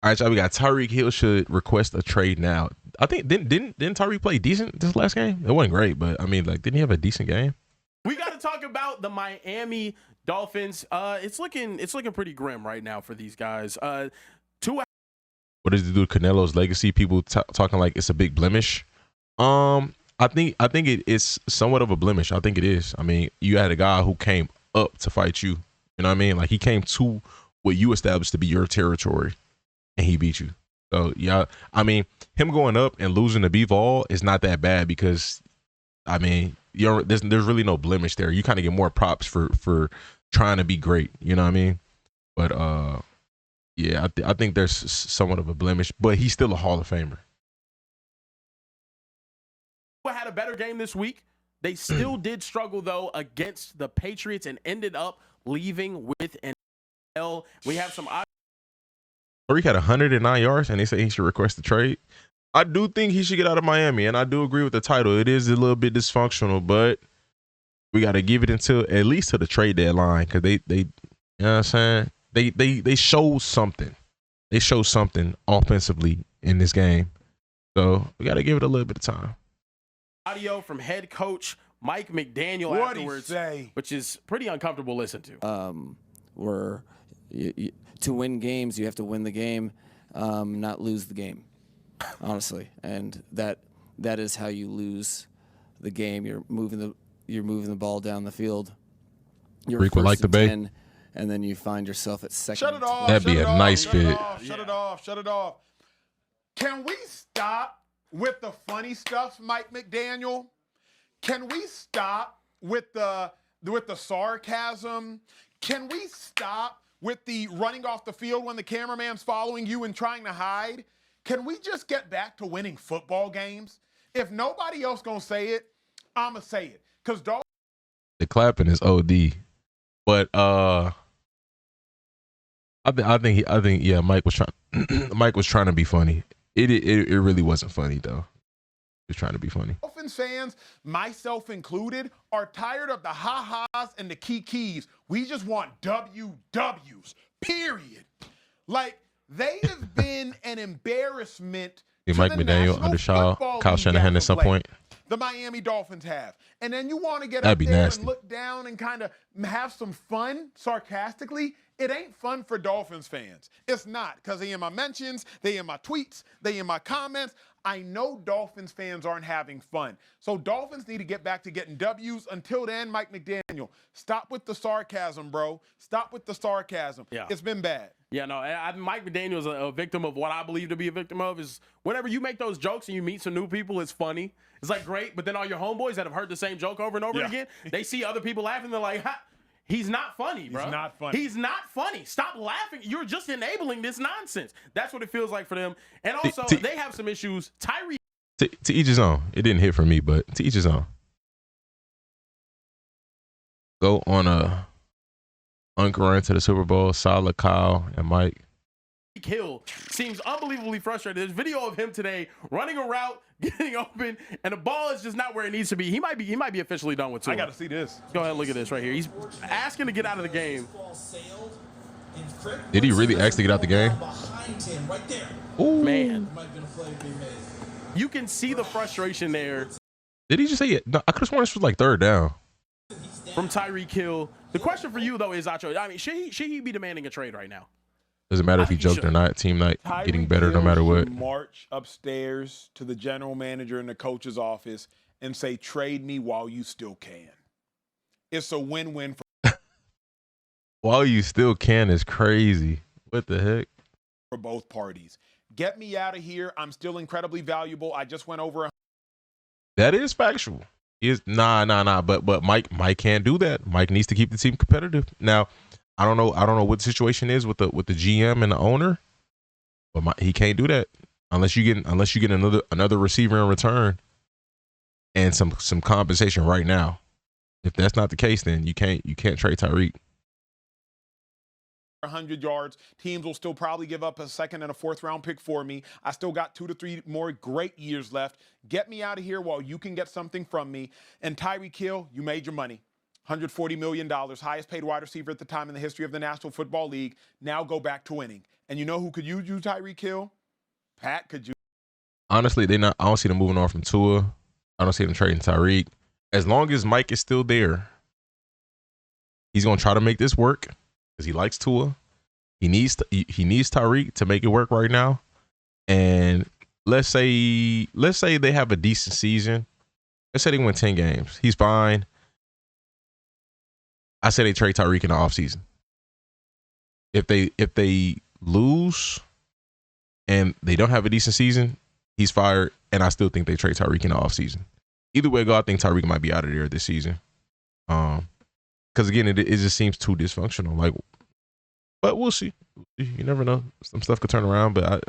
All right, y'all. We got Tyreek Hill should request a trade now. I think didn't Tyreek play decent this last game? It wasn't great, but I mean, like, didn't he have a decent game? We got to talk about the Miami Dolphins. It's looking pretty grim right now for these guys. What does it do to Canelo's legacy? People talking like it's a big blemish. I think it's somewhat of a blemish. I think it is. I mean, you had a guy who came up to fight you. You know what I mean? Like, he came to what you established to be your territory, and he beat you. So yeah, I mean, him going up and losing to B-Vol is not that bad because, I mean, there's really no blemish there. You kind of get more props for trying to be great. You know what I mean? But yeah, I think there's somewhat of a blemish, but he's still a Hall of Famer. Had a better game this week. They still did struggle though against the Patriots and ended up leaving with an L. We have some. Tyreek had 109 yards, and they say he should request a trade. I do think he should get out of Miami, and I do agree with the title. It is a little bit dysfunctional, but we got to give it until at least to the trade deadline because they you know what I'm saying? They showed something. They showed something offensively in this game, so we got to give it a little bit of time. Audio from head coach Mike McDaniel afterwards, which is pretty uncomfortable to listen to. To win games, you have to win the game, not lose the game, honestly. And that is how you lose the game. You're moving the ball down the field. You're Tyreek would like the bay, and then you find yourself at second. Shut it off. That'd be a nice fit. Shut it off. Shut it off. Can we stop with the funny stuff, Mike McDaniel? Can we stop with the sarcasm? Can we stop with the running off the field when the cameraman's following you and trying to hide? Can we just get back to winning football games? If nobody else gonna say it, I'ma say it. Cause the clapping is OD, but I think yeah, Mike was trying to be funny. It really wasn't funny though. He was trying to be funny. Dolphins fans, myself included, are tired of the ha-has and the kikis. We just want WWs, period. Like, they have been an embarrassment to Mike the McDaniel National under Kyle Shanahan at some point. The Miami Dolphins have. And then you want to get That'd up be there nasty. and look down and kind of have some fun, sarcastically. It ain't fun for Dolphins fans. It's not, because they in my mentions, they in my tweets, they in my comments. I know Dolphins fans aren't having fun. So Dolphins need to get back to getting W's. Until then, Mike McDaniel, stop with the sarcasm, bro. Stop with the sarcasm. Yeah. It's been bad. Yeah, no, Mike McDaniel is a victim of what I believe to be a victim of is whenever you make those jokes and you meet some new people, it's funny. It's like great, but then all your homeboys that have heard the same joke over and over again, they see other people laughing, they're like, ha, he's not funny, bro. He's not funny. He's not funny. Stop laughing. You're just enabling this nonsense. That's what it feels like for them. And also, they have some issues. Tyreek. To each his own. It didn't hit for me, but to each his own. Go on a run to the Super Bowl. Solid Kyle and Mike. Hill seems unbelievably frustrated. There's video of him today running a route, getting open, and the ball is just not where it needs to be. He might be officially done with Tua. I got to see this. Go ahead and look at this right here. He's asking to get out of the game. Did he really ask to get out the game? Ooh. Man. You can see the frustration there. Did he just say it? No, I could have sworn this was like third down. From Tyreek Hill. The question for you, though, is, Acho, I mean, should he be demanding a trade right now? Doesn't matter if he joked or not. Team night getting better no matter what. March upstairs to the general manager in the coach's office and say, trade me while you still can. It's a win-win for while you still can is crazy. What the heck? For both parties. Get me out of here. I'm still incredibly valuable. I just went over. That is factual. Nah. But Mike can't do that. Mike needs to keep the team competitive. Now, I don't know what the situation is with the GM and the owner, but he can't do that unless you get another receiver in return and some compensation right now. If that's not the case, then you can't trade Tyreek. 100 yards. Teams will still probably give up a second and a fourth round pick for me. I still got 2 to 3 more great years left. Get me out of here while you can get something from me. And Tyreek Hill, you made your money. $140 million, highest paid wide receiver at the time in the history of the National Football League. Now go back to winning. And you know who could use you, Tyreek Hill? Pat could use. Honestly, they not. I don't see them moving on from Tua. I don't see them trading Tyreek. As long as Mike is still there, he's gonna try to make this work because he likes Tua. He needs Tyreek to make it work right now. And let's say they have a decent season. Let's say they win 10 games. He's fine. I say they trade Tyreek in the offseason. If they lose and they don't have a decent season, he's fired. And I still think they trade Tyreek in the offseason. Either way, I think Tyreek might be out of there this season. Because again, it just seems too dysfunctional. Like, but we'll see. You never know. Some stuff could turn around, but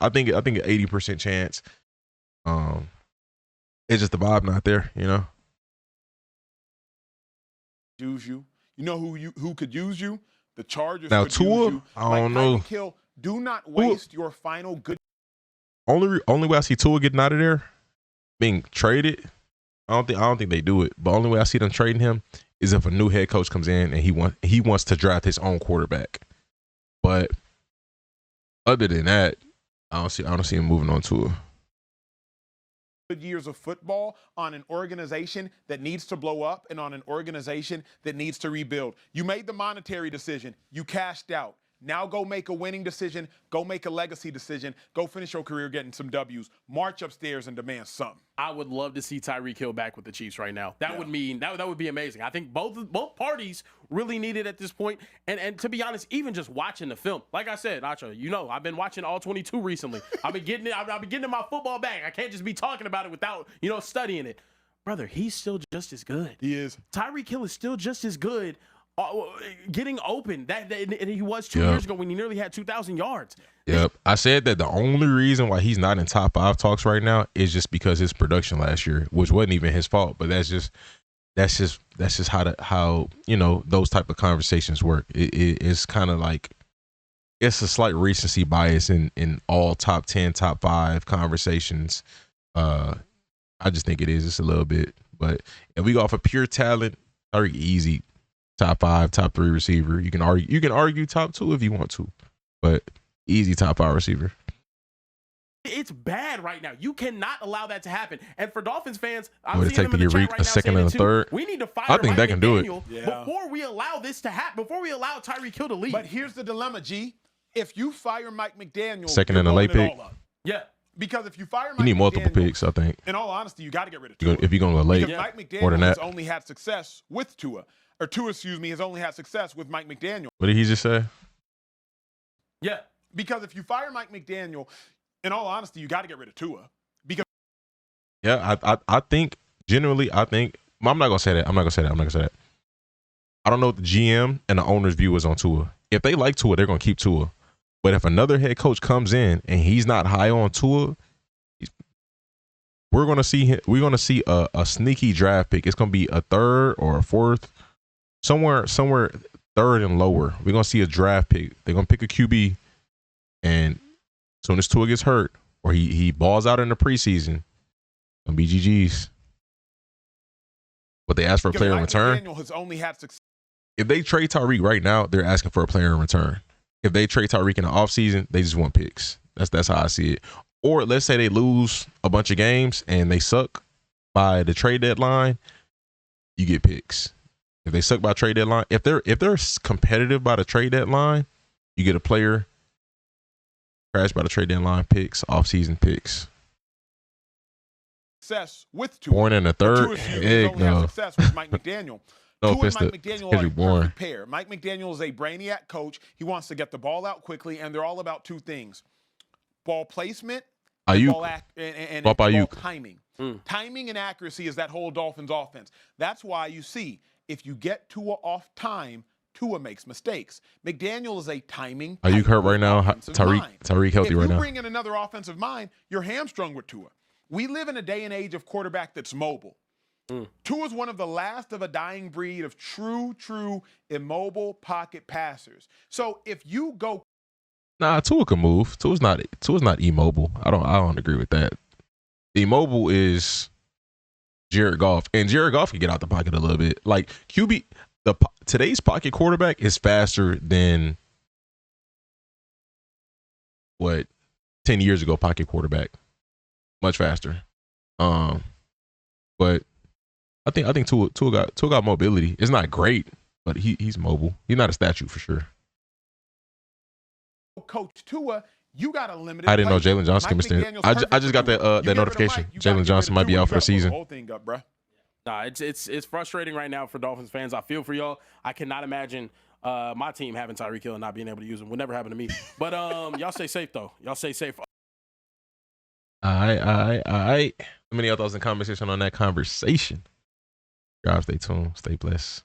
I think an 80% chance. It's just the vibe not there, you know. Use you. You know who could use you? The Chargers. Now could Tua, use you. I don't know. Tyreek Hill, do not waste your final good. Only way I see Tua getting out of there, being traded. I don't think they do it. But only way I see them trading him is if a new head coach comes in and he wants to draft his own quarterback. But other than that, I don't see him moving on to Good years of football on an organization that needs to blow up and on an organization that needs to rebuild. You made the monetary decision. You cashed out. Now go make a winning decision. Go make a legacy decision. Go finish your career getting some W's. March upstairs and demand something. I would love to see Tyreek Hill back with the Chiefs right now. That would mean that would be amazing. I think both parties really need it at this point. And to be honest, even just watching the film, like I said, Nacho, you know, I've been watching all 22 recently. I've been getting in my football bag. I can't just be talking about it without, studying it. Brother, he's still just as good. He is. Tyreek Hill is still just as good. Getting open that he was 2 years ago when he nearly had 2,000 yards. Yep. I said that the only reason why he's not in top 5 talks right now is just because his production last year, which wasn't even his fault, but that's just how those type of conversations work. It's kind of like it's a slight recency bias in all top 10, top 5 conversations. I just think it is just a little bit. But if we go off of pure talent, Tyreek easy. Top 5, top 3 receiver. You can argue top 2 if you want to, but easy top 5 receiver. It's bad right now. You cannot allow that to happen. And for Dolphins fans, I'm Would it take seeing them in the chat Tyreek right a now second saying and it a too. third? We need to fire I think Mike that can do it. McDaniel before we allow this to happen. Before we allow Tyreek Hill to leave. But here's the dilemma, G. If you fire Mike McDaniel, Second you're and a late blowing it pick. all up. Yeah. Because if you fire Mike You need multiple McDaniel, picks, I think. in all honesty, you got to get rid of Tua. If you're going to go late, Because Mike more than McDaniel has that. only had success with Tua. Or Tua, has only had success with Mike McDaniel. What did he just say? Yeah. Because if you fire Mike McDaniel, in all honesty, you got to get rid of Tua. Because Yeah, I think generally, I'm not gonna say that. I don't know what the GM and the owner's view is on Tua. If they like Tua, they're gonna keep Tua. But if another head coach comes in and he's not high on Tua, we're gonna see a sneaky draft pick. It's gonna be a 3rd or a 4th, somewhere 3rd and lower. We're gonna see a draft pick. They're gonna pick a QB, and as soon as Tua gets hurt or he balls out in the preseason, gonna be GG's. But they ask for a player in Mike return. McDaniel has only had success. If they trade Tyreek right now, they're asking for a player in return. If they trade Tyreek in the offseason, they just want picks. That's how I see it. Or let's say they lose a bunch of games and they suck by the trade deadline, you get picks. If they suck by trade deadline, if they're competitive by the trade deadline, you get a player. Crash by the trade deadline, picks, offseason picks. Success with Tua. Born in the 3rd. Tua has Heck only had no. success with Mike McDaniel. No Tua offense and to Mike McDaniel are Kendrick a Bourne. perfect pair. Mike McDaniel is a brainiac coach. He wants to get the ball out quickly, and they're all about 2 things: ball placement and Ayuk. ball timing. Timing and accuracy is that whole Dolphins offense. That's why you see if you get Tua off time, Tua makes mistakes. McDaniel is a timing. Ayuk hurt right now. Tyreek healthy right now. If you bring in another offensive mind, you're hamstrung with Tua. We live in a day and age of quarterback that's mobile. Tua is one of the last of a dying breed of true immobile pocket passers. So if you go, Tua can move. Tua's not immobile. I don't agree with that. Immobile is Jared Goff, and Jared Goff can get out the pocket a little bit. Like today's pocket quarterback is faster than what 10 years ago pocket quarterback, much faster. But I think Tua got mobility. It's not great, but he's mobile. He's not a statue for sure. Coach Tua, you got a limited. I didn't know playbook. Jalen Johnson Mike can McDaniel's extend. I perfect just got for Tua. that You give him the notification. mic, you gotta Jalen get Johnson rid of might be Tua. out You for the gotta blow season. The whole thing up, bro. Nah, it's frustrating right now for Dolphins fans. I feel for y'all. I cannot imagine my team having Tyreek Hill and not being able to use him. Would never happen to me. But y'all stay safe though. Y'all stay safe. All right. How many of y'all thoughts and conversation on that conversation? Y'all stay tuned. Stay blessed.